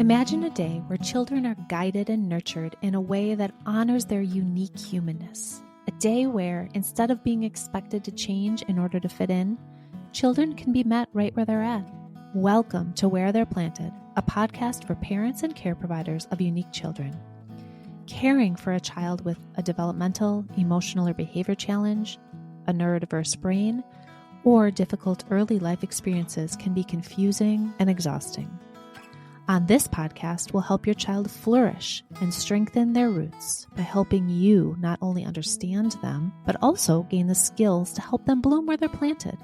Imagine a day where children are guided and nurtured in a way that honors their unique humanness. A day where, instead of being expected to change in order to fit in, children can be met right where they're at. Welcome to Where They're Planted, a podcast for parents and care providers of unique children. Caring for a child with a developmental, emotional, or behavior challenge, a neurodiverse brain, or difficult early life experiences can be confusing and exhausting. On this podcast, we'll help your child flourish and strengthen their roots by helping you not only understand them, but also gain the skills to help them bloom where they're planted.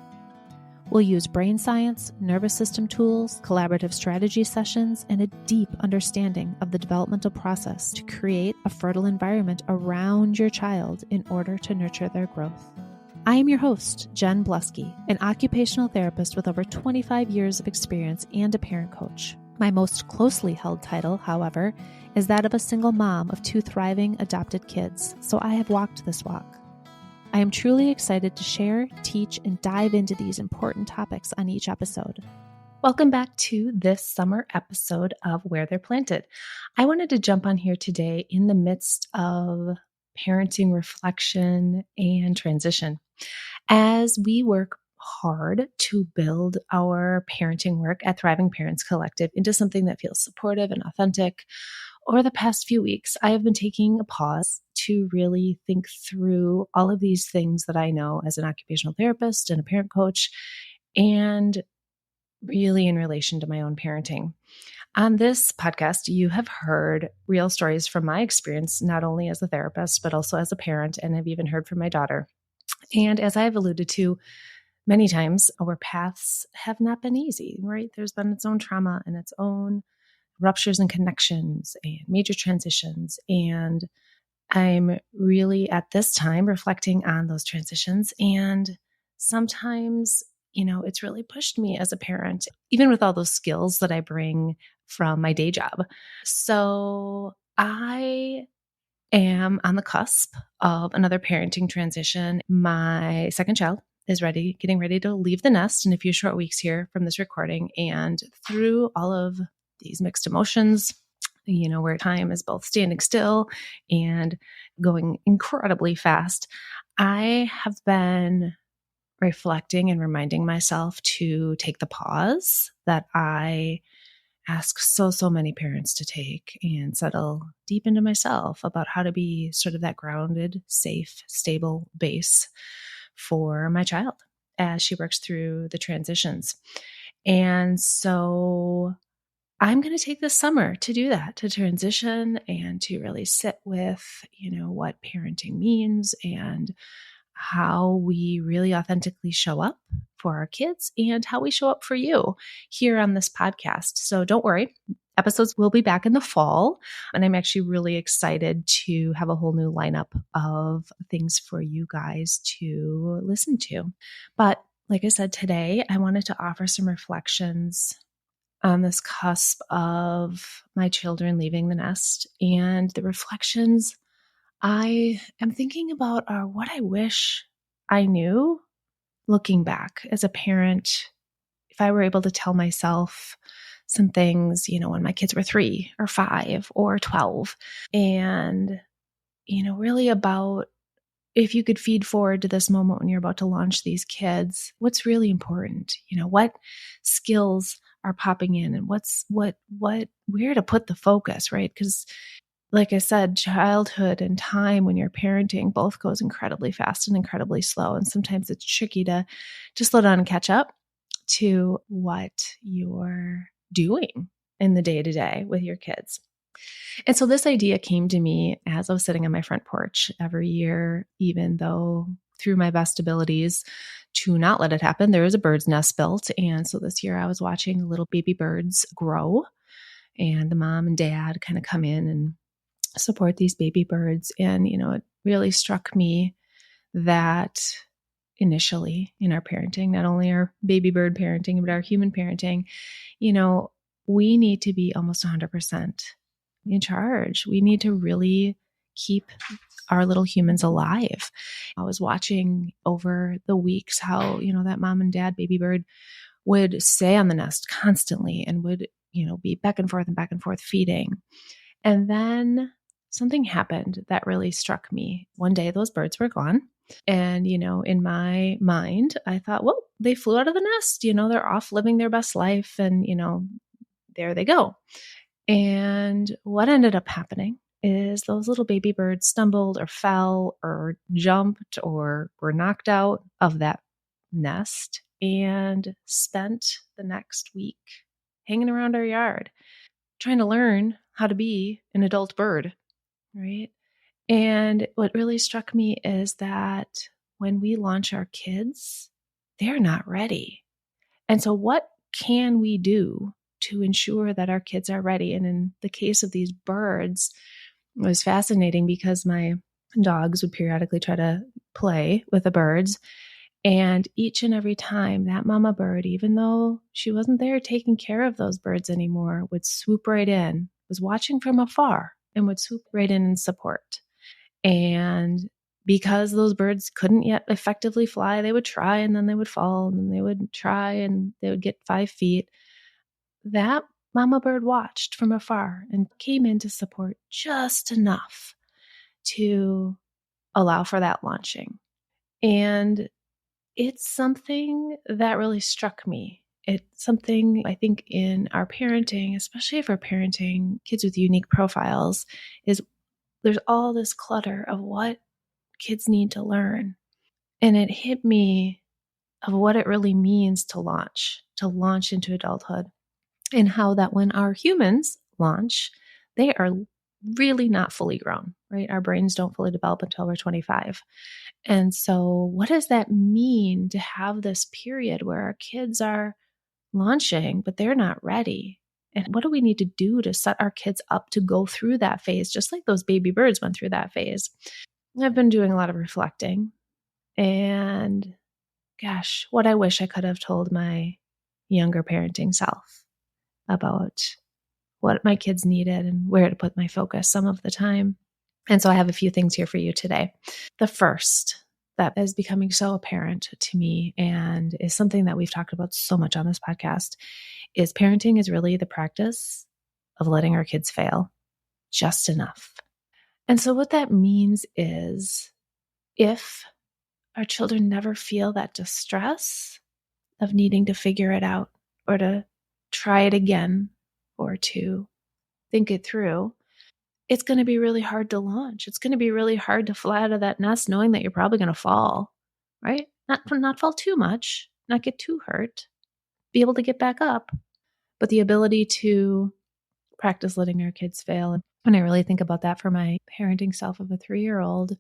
We'll use brain science, nervous system tools, collaborative strategy sessions, and a deep understanding of the developmental process to create a fertile environment around your child in order to nurture their growth. I am your host, Jen Bluske, an occupational therapist with over 25 years of experience and a parent coach. My most closely held title, however, is that of a single mom of 2 thriving adopted kids, so I have walked this walk. I am truly excited to share, teach, and dive into these important topics on each episode. Welcome back to this summer episode of Where They're Planted. I wanted to jump on here today in the midst of parenting reflection and transition. As we work hard to build our parenting work at Thriving Parents Collective into something that feels supportive and authentic, over the past few weeks, I have been taking a pause to really think through all of these things that I know as an occupational therapist and a parent coach, and really in relation to my own parenting. On this podcast, you have heard real stories from my experience, not only as a therapist, but also as a parent, and I've even heard from my daughter. And as I've alluded to many times, our paths have not been easy, right? There's been its own trauma and its own ruptures and connections and major transitions. And I'm really at this time reflecting on those transitions. And sometimes, it's really pushed me as a parent, even with all those skills that I bring from my day job. So I am on the cusp of another parenting transition. My second child is getting ready to leave the nest in a few short weeks here from this recording. And through all of these mixed emotions, where time is both standing still and going incredibly fast, I have been reflecting and reminding myself to take the pause that I ask so many parents to take and settle deep into myself about how to be sort of that grounded, safe, stable base for my child as she works through the transitions. And so I'm going to take this summer to do that, to transition and to really sit with, what parenting means and how we really authentically show up for our kids and how we show up for you here on this podcast. So don't worry, episodes will be back in the fall. And I'm actually really excited to have a whole new lineup of things for you guys to listen to. But like I said, today, I wanted to offer some reflections on this cusp of my children leaving the nest. And the reflections I am thinking about are what I wish I knew looking back as a parent. If I were able to tell myself some things, when my kids were 3 or 5 or 12, and, really about if you could feed forward to this moment when you're about to launch these kids, what's really important, what skills are popping in and where to put the focus, right? Because like I said, childhood and time when you're parenting both goes incredibly fast and incredibly slow. And sometimes it's tricky to slow down and catch up to what you're doing in the day-to-day with your kids. And so this idea came to me as I was sitting on my front porch every year, even though through my best abilities to not let it happen, there was a bird's nest built. And so this year I was watching little baby birds grow, and the mom and dad kind of come in and support these baby birds. And, it really struck me that initially in our parenting, not only our baby bird parenting, but our human parenting, we need to be almost 100% in charge. We need to really keep our little humans alive. I was watching over the weeks how, that mom and dad baby bird would stay on the nest constantly and would, be back and forth feeding. And then something happened that really struck me. One day, those birds were gone. And, in my mind, I thought, well, they flew out of the nest, they're off living their best life. And, there they go. And what ended up happening is those little baby birds stumbled or fell or jumped or were knocked out of that nest and spent the next week hanging around our yard, trying to learn how to be an adult bird, right? And what really struck me is that when we launch our kids, they're not ready. And so what can we do to ensure that our kids are ready? And in the case of these birds, it was fascinating because my dogs would periodically try to play with the birds. And each and every time that mama bird, even though she wasn't there taking care of those birds anymore, would swoop right in, was watching from afar, and would swoop right in and support. And because those birds couldn't yet effectively fly, they would try and then they would fall and then they would try and they would get 5 feet. That mama bird watched from afar and came in to support just enough to allow for that launching. And it's something that really struck me. It's something I think in our parenting, especially if we're parenting kids with unique profiles, is there's all this clutter of what kids need to learn. And it hit me of what it really means to launch into adulthood, and how that when our humans launch, they are really not fully grown, right? Our brains don't fully develop until we're 25. And so what does that mean to have this period where our kids are launching, but they're not ready? And what do we need to do to set our kids up to go through that phase, just like those baby birds went through that phase? I've been doing a lot of reflecting, and gosh, what I wish I could have told my younger parenting self about what my kids needed and where to put my focus some of the time. And so I have a few things here for you today. The first that is becoming so apparent to me and is something that we've talked about so much on this podcast is parenting is really the practice of letting our kids fail just enough. And so what that means is if our children never feel that distress of needing to figure it out or to try it again or to think it through, it's going to be really hard to launch. It's going to be really hard to fly out of that nest knowing that you're probably going to fall, right? Not fall too much, not get too hurt, be able to get back up, but the ability to practice letting our kids fail. And when I really think about that for my parenting self of a 3-year-old,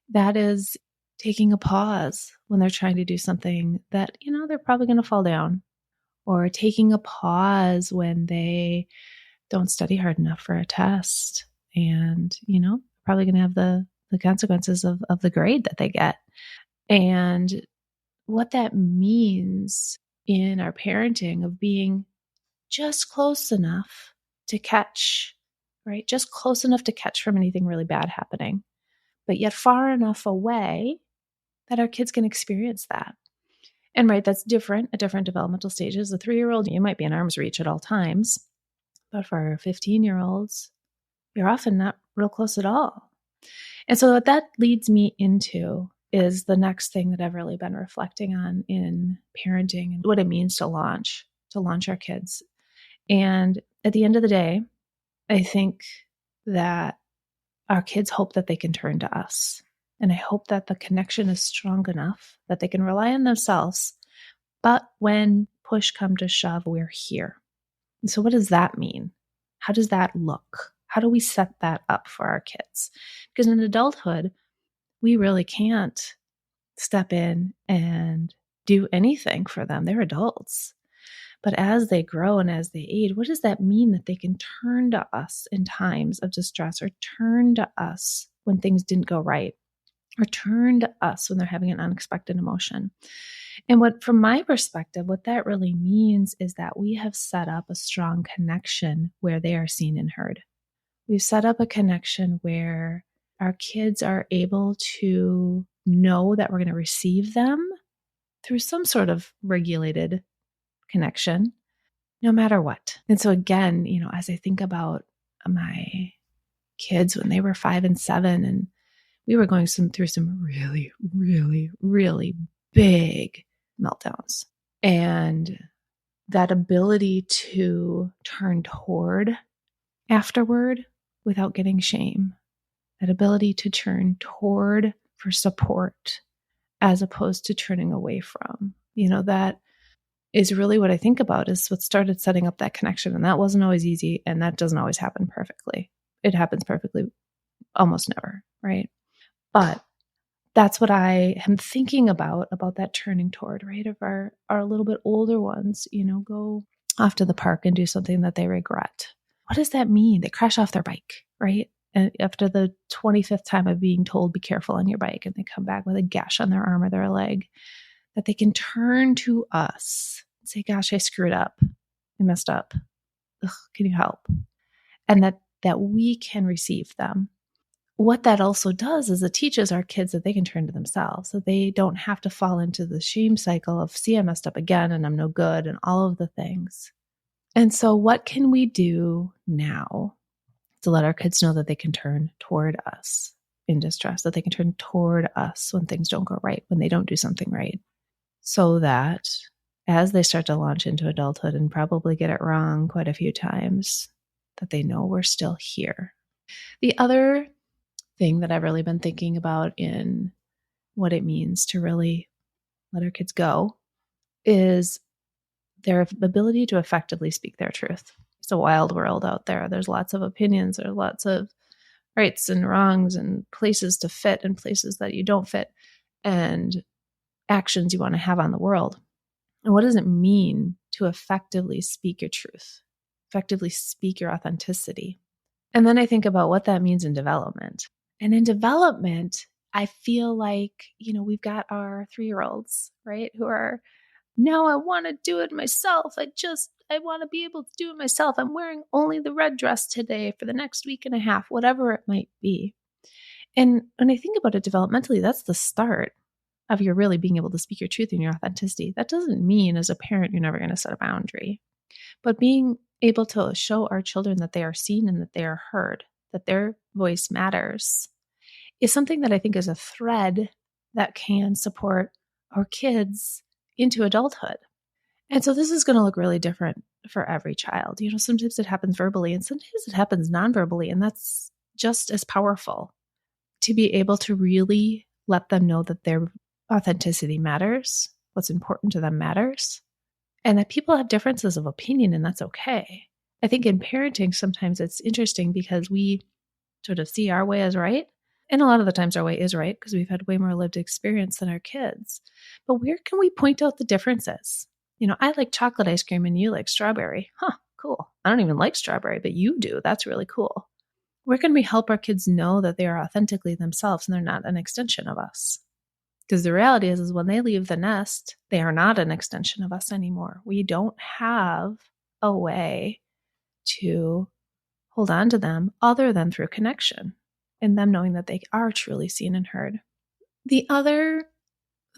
that is taking a pause when they're trying to do something that, they're probably going to fall down, or taking a pause when they don't study hard enough for a test and, probably going to have the consequences of the grade that they get. And what that means in our parenting of being just close enough to catch, right? Just close enough to catch from anything really bad happening, but yet far enough away that our kids can experience that. And right, that's different at different developmental stages. A 3-year-old, you might be in arm's reach at all times, but for 15-year-olds, you're often not real close at all. And so what that leads me into is the next thing that I've really been reflecting on in parenting and what it means to launch our kids. And at the end of the day, I think that our kids hope that they can turn to us. And I hope that the connection is strong enough that they can rely on themselves. But when push come to shove, we're here. And so what does that mean? How does that look? How do we set that up for our kids? Because in adulthood, we really can't step in and do anything for them. They're adults. But as they grow and as they age, what does that mean that they can turn to us in times of distress, or turn to us when things didn't go right, or turn to us when they're having an unexpected emotion? And from my perspective, what that really means is that we have set up a strong connection where they are seen and heard. We've set up a connection where our kids are able to know that we're going to receive them through some sort of regulated connection, no matter what. And so again, as I think about my kids when they were 5 and 7, and we were going through some really, really, really big meltdowns. And that ability to turn toward afterward without getting shame, that ability to turn toward for support as opposed to turning away from, that is really what I think about, is what started setting up that connection. And that wasn't always easy. And that doesn't always happen perfectly. It happens perfectly almost never, right? But that's what I am thinking about that turning toward, right? Of our little bit older ones, go off to the park and do something that they regret. What does that mean? They crash off their bike, right? And after the 25th time of being told, be careful on your bike, and they come back with a gash on their arm or their leg, that they can turn to us and say, gosh, I screwed up. I messed up. Ugh, can you help? And that we can receive them. What that also does is it teaches our kids that they can turn to themselves, that they don't have to fall into the shame cycle of, see, I messed up again and I'm no good and all of the things. And so what can we do now to let our kids know that they can turn toward us in distress, that they can turn toward us when things don't go right, when they don't do something right, so that as they start to launch into adulthood and probably get it wrong quite a few times, that they know we're still here. The other thing that I've really been thinking about in what it means to really let our kids go is their ability to effectively speak their truth. It's a wild world out there. There's lots of opinions. There's lots of rights and wrongs and places to fit and places that you don't fit and actions you want to have on the world. And what does it mean to effectively speak your truth, effectively speak your authenticity? And then I think about what that means in development. And in development, I feel like, we've got our 3-year-olds, right, who are, no, I want to do it myself. I want to be able to do it myself. I'm wearing only the red dress today for the next week and a half, whatever it might be. And when I think about it developmentally, that's the start of your really being able to speak your truth and your authenticity. That doesn't mean as a parent, you're never going to set a boundary, but being able to show our children that they are seen and that they are heard, that their voice matters, is something that I think is a thread that can support our kids into adulthood. And so this is going to look really different for every child. Sometimes it happens verbally and sometimes it happens non-verbally, and that's just as powerful, to be able to really let them know that their authenticity matters, what's important to them matters, and that people have differences of opinion, and that's okay. I think in parenting, sometimes it's interesting because we sort of see our way as right. And a lot of the times our way is right because we've had way more lived experience than our kids. But where can we point out the differences? I like chocolate ice cream and you like strawberry. Huh, cool. I don't even like strawberry, but you do. That's really cool. Where can we help our kids know that they are authentically themselves and they're not an extension of us? Because the reality is when they leave the nest, they are not an extension of us anymore. We don't have a way to hold on to them other than through connection and them knowing that they are truly seen and heard. The other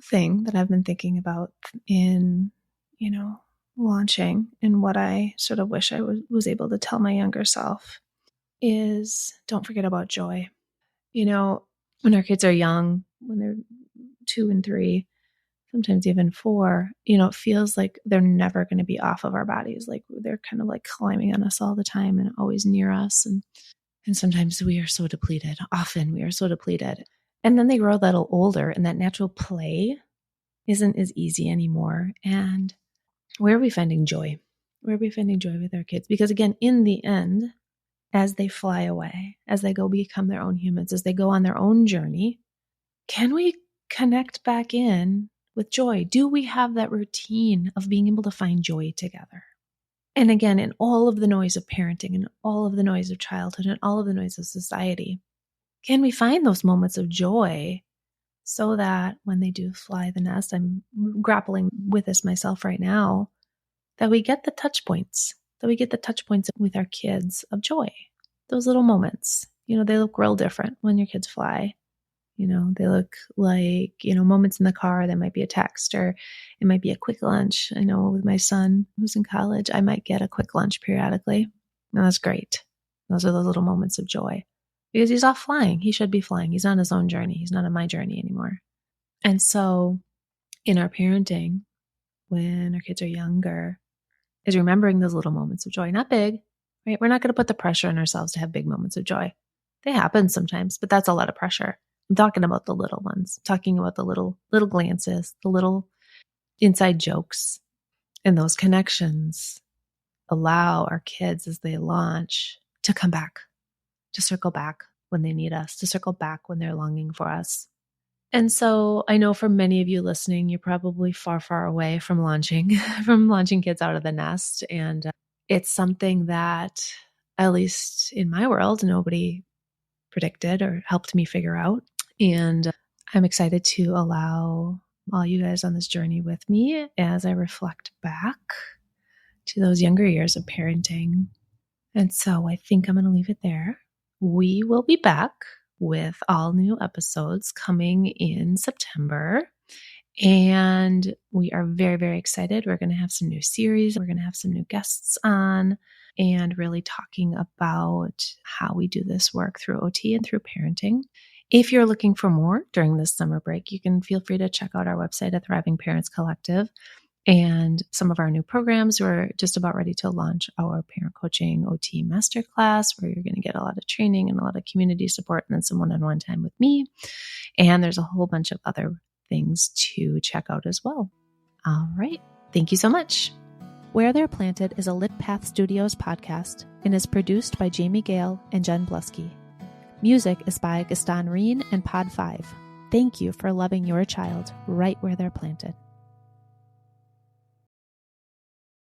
thing that I've been thinking about in, launching, and what I sort of wish I was able to tell my younger self, is don't forget about joy. When our kids are young, when they're 2 and 3, sometimes even 4, it feels like they're never going to be off of our bodies. Like they're kind of like climbing on us all the time and always near us. And sometimes we are so depleted. Often we are so depleted. And then they grow a little older and that natural play isn't as easy anymore. And where are we finding joy? Where are we finding joy with our kids? Because again, in the end, as they fly away, as they go become their own humans, as they go on their own journey, can we connect back in with joy? Do we have that routine of being able to find joy together? And again, in all of the noise of parenting and all of the noise of childhood and all of the noise of society, can we find those moments of joy so that when they do fly the nest, I'm grappling with this myself right now, that we get the touch points, with our kids of joy, those little moments. They look real different when your kids fly. They look like, moments in the car that might be a text, or it might be a quick lunch. I know with my son who's in college, I might get a quick lunch periodically. And that's great. Those are those little moments of joy because he's off flying. He should be flying. He's on his own journey. He's not on my journey anymore. And so in our parenting, when our kids are younger, is remembering those little moments of joy, not big, right? We're not going to put the pressure on ourselves to have big moments of joy. They happen sometimes, but that's a lot of pressure. I'm talking about the little ones, talking about the little glances, the little inside jokes, and those connections allow our kids as they launch to come back, to circle back when they need us, to circle back when they're longing for us. And so I know for many of you listening, you're probably far, far away from launching kids out of the nest. And it's something that, at least in my world, nobody predicted or helped me figure out. And I'm excited to allow all you guys on this journey with me as I reflect back to those younger years of parenting. And so I think I'm going to leave it there. We will be back with all new episodes coming in September. And we are very, very excited. We're going to have some new series. We're going to have some new guests on and really talking about how we do this work through OT and through parenting. If you're looking for more during this summer break, you can feel free to check out our website at Thriving Parents Collective and some of our new programs. We're just about ready to launch our parent coaching OT masterclass, where you're going to get a lot of training and a lot of community support and then some one-on-one time with me. And there's a whole bunch of other things to check out as well. All right. Thank you so much. Where They're Planted is a Lit Path Studios podcast and is produced by Jamie Gale and Jen Bluske. Music is by Gaston Reen and Pod 5. Thank you for loving your child right where they're planted.